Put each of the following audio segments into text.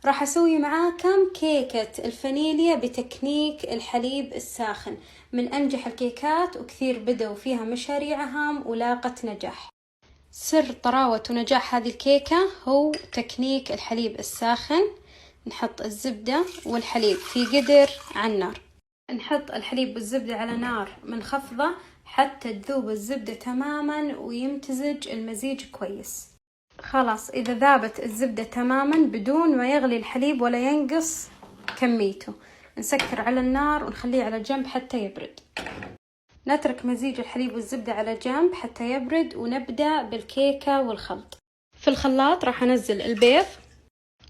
راح أسوي معاكم كيكة الفانيليا بتكنيك الحليب الساخن، من أنجح الكيكات وكثير بدأوا فيها مشاريعهم ولاقت نجاح. سر طراوة ونجاح هذه الكيكة هو تكنيك الحليب الساخن. نحط الزبدة والحليب في قدر على النار، نحط الحليب والزبدة على نار منخفضة حتى تذوب الزبدة تماما ويمتزج المزيج كويس. خلاص إذا ذابت الزبدة تماما بدون ما يغلي الحليب ولا ينقص كميته، نسكر على النار ونخليه على جنب حتى يبرد. نترك مزيج الحليب والزبدة على جنب حتى يبرد ونبدأ بالكيكة والخلط. في الخلاط راح أنزل البيض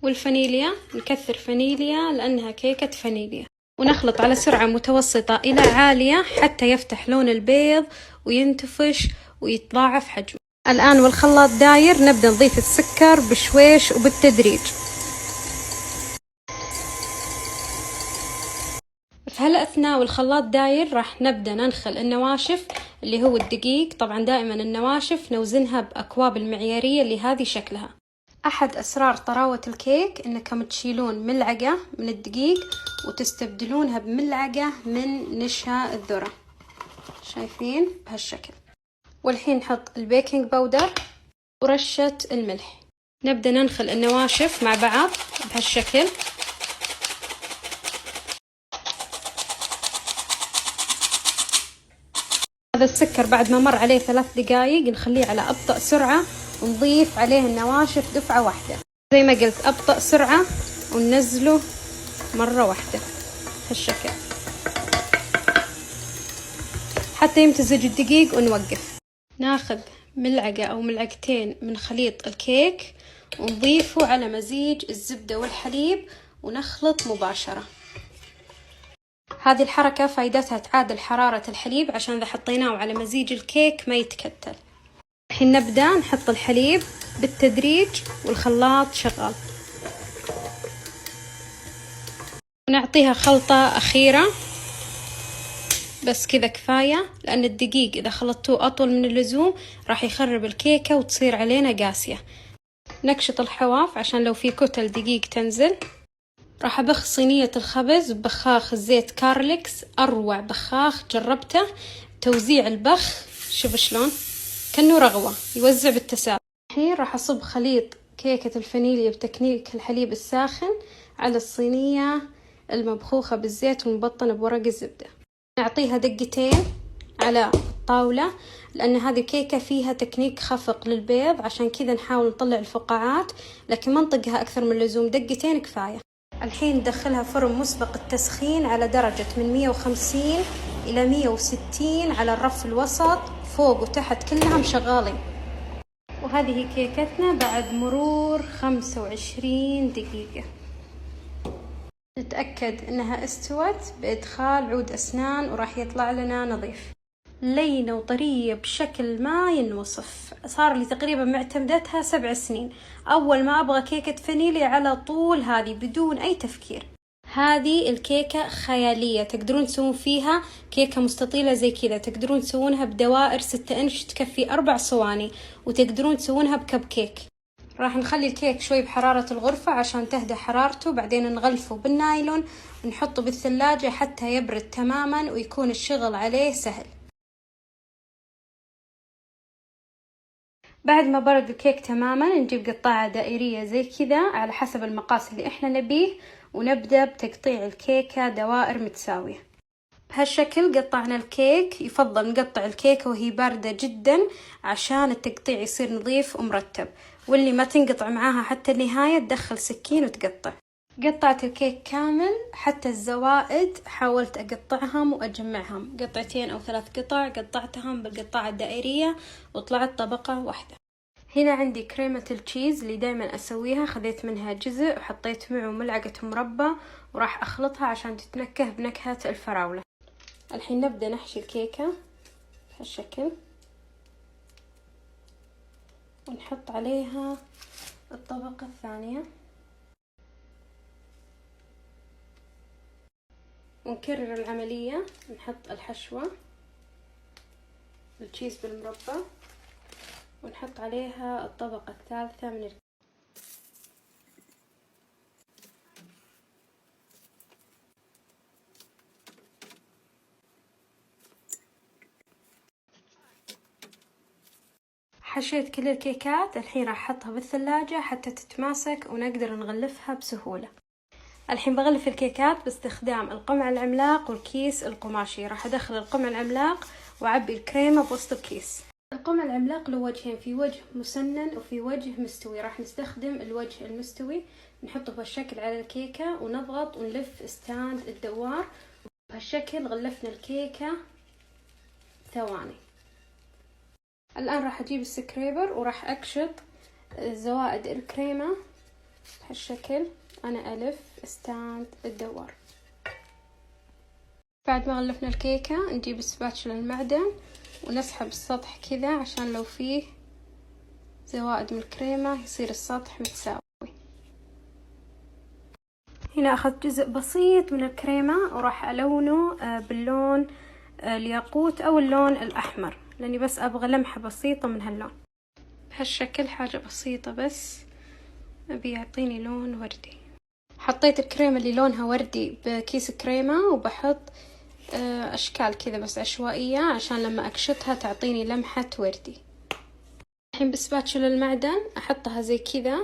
والفانيليا، نكثر فانيليا لأنها كيكة فانيليا، ونخلط على سرعة متوسطة إلى عالية حتى يفتح لون البيض وينتفش ويتضاعف حجمه. الآن والخلاط داير نبدأ نضيف السكر بشويش وبالتدريج. في هالأثناء والخلاط داير راح نبدأ ننخل النواشف اللي هو الدقيق. طبعا دائما النواشف نوزنها بأكواب المعيارية اللي هذه شكلها. أحد أسرار طراوة الكيك إنكم تشيلون ملعقة من الدقيق وتستبدلونها بملعقة من نشا الذرة، شايفين بهالشكل. والحين نحط البيكنج باودر ورشة الملح. نبدأ ننخل النواشف مع بعض بهالشكل. هذا السكر بعد ما مر عليه 3 دقايق نخليه على أبطأ سرعة ونضيف عليه النواشف دفعة واحدة. زي ما قلت أبطأ سرعة وننزله مرة واحدة هالشكل حتى يمتزج الدقيق ونوقف. ناخذ ملعقة أو ملعقتين من خليط الكيك ونضيفه على مزيج الزبدة والحليب ونخلط مباشرة. هذه الحركة فايدتها تعادل حرارة الحليب عشان إذا حطيناه على مزيج الكيك ما يتكتل. الحين نبدأ نحط الحليب بالتدريج والخلاط شغال، ونعطيها خلطة أخيرة بس كذا كفاية، لأن الدقيق إذا خلطتوه أطول من اللزوم راح يخرب الكيكة وتصير علينا قاسية. نكشط الحواف عشان لو في كتل دقيق تنزل. راح أبخ صينية الخبز ببخاخ الزيت كارليكس، أروع بخاخ جربته. توزيع البخ شوف شلون كأنه رغوة يوزع بالتساوي. الحين راح أصب خليط كيكة الفانيليا بتكنيك الحليب الساخن على الصينية المبخوخة بالزيت والمبطنة بورق الزبدة. نعطيها دقتين على الطاولة لأن هذه الكيكة فيها تكنيك خفق للبيض، عشان كذا نحاول نطلع الفقاعات لكن ما نطقها أكثر من اللزوم، دقتين كفاية. الحين ندخلها فرن مسبق التسخين على درجة من 150 إلى 160 على الرف الوسط، فوق وتحت كلها شغالين. وهذه كيكتنا بعد مرور 25 دقيقة. نتأكد انها استوت بادخال عود اسنان وراح يطلع لنا نظيف. لينة وطرية بشكل ما ينوصف. صار لي تقريبا معتمدتها 7 سنين. اول ما ابغى كيكة فانيليا على طول هذه بدون اي تفكير. هذه الكيكة خيالية، تقدرون تسوون فيها كيكة مستطيلة زي كذا، تقدرون تسوونها بدوائر 6 إنش تكفي 4 صواني، وتقدرون تسوونها بكب كيك. راح نخلي الكيك شوي بحرارة الغرفة عشان تهدى حرارته، بعدين نغلفه بالنايلون ونحطه بالثلاجة حتى يبرد تماما ويكون الشغل عليه سهل. بعد ما برد الكيك تماما نجيب قطعة دائرية زي كذا على حسب المقاس اللي احنا نبيه، ونبدأ بتقطيع الكيكة دوائر متساوية بهالشكل. قطعنا الكيك، يفضل نقطع الكيكة وهي باردة جدا عشان التقطيع يصير نظيف ومرتب، واللي ما تنقطع معاها حتى النهاية تدخل سكين وتقطع. قطعت الكيك كامل حتى الزوائد، حاولت أقطعهم وأجمعهم 2 أو 3 قطع، قطعتهم بالقطعة الدائرية وطلعت طبقة واحدة. هنا عندي كريمة التشيز اللي دايما أسويها، خذيت منها جزء وحطيت معه ملعقة مربى وراح أخلطها عشان تتنكه بنكهة الفراولة. الحين نبدأ نحشي الكيكة بهالشكل ونحط عليها الطبقة الثانية ونكرر العملية. نحط الحشوة التشيز بالمربى ونحط عليها الطبقة الثالثة من حشيت كل الكيكات، الحين راح احطها بالثلاجة حتى تتماسك ونقدر نغلفها بسهولة. الحين بغلف الكيكات باستخدام القمع العملاق والكيس القماشي. راح ادخل القمع العملاق واعبي الكريمة بوسط الكيس. القمع العملاق له وجهين، في وجه مسنن وفي وجه مستوي. راح نستخدم الوجه المستوي، نحطه بهالشكل على الكيكة ونضغط ونلف ستاند الدوار. بهالشكل غلفنا الكيكة ثواني. الآن راح أجيب السكريبر وراح أكشط زوائد الكريمة بهالشكل. أنا ألف ستاند الدوار. بعد ما غلفنا الكيكة نجيب السباتشولا المعدن ونسحب السطح كذا عشان لو فيه زوائد من الكريمة يصير السطح متساوي. هنا أخذت جزء بسيط من الكريمة وراح ألونه باللون الياقوت أو اللون الأحمر، لأني بس أبغى لمحة بسيطة من هاللون بهالشكل، حاجة بسيطة بس أبي يعطيني لون وردي. حطيت الكريمة اللي لونها وردي بكيس كريمة وبحط أشكال كذا بس عشوائية عشان لما أكشطها تعطيني لمحة وردي. الحين بسباتشولا المعدن أحطها زي كذا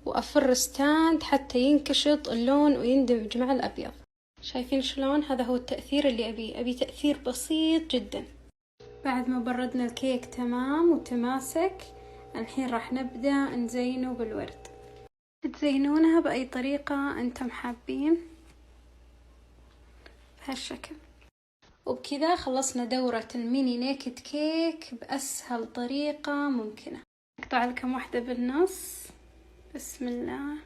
وأفر ستاند حتى ينكشط اللون ويندمج مع الأبيض. شايفين شلون؟ هذا هو التأثير اللي أبي تأثير بسيط جدا. بعد ما بردنا الكيك تمام وتماسك، الحين راح نبدأ نزينه بالورد. تزينونها بأي طريقة انتم حابين بهالشكل. وبكذا خلصنا دورة الميني نيكد كيك بأسهل طريقة ممكنة. أقطع لكم واحدة بالنص. بسم الله.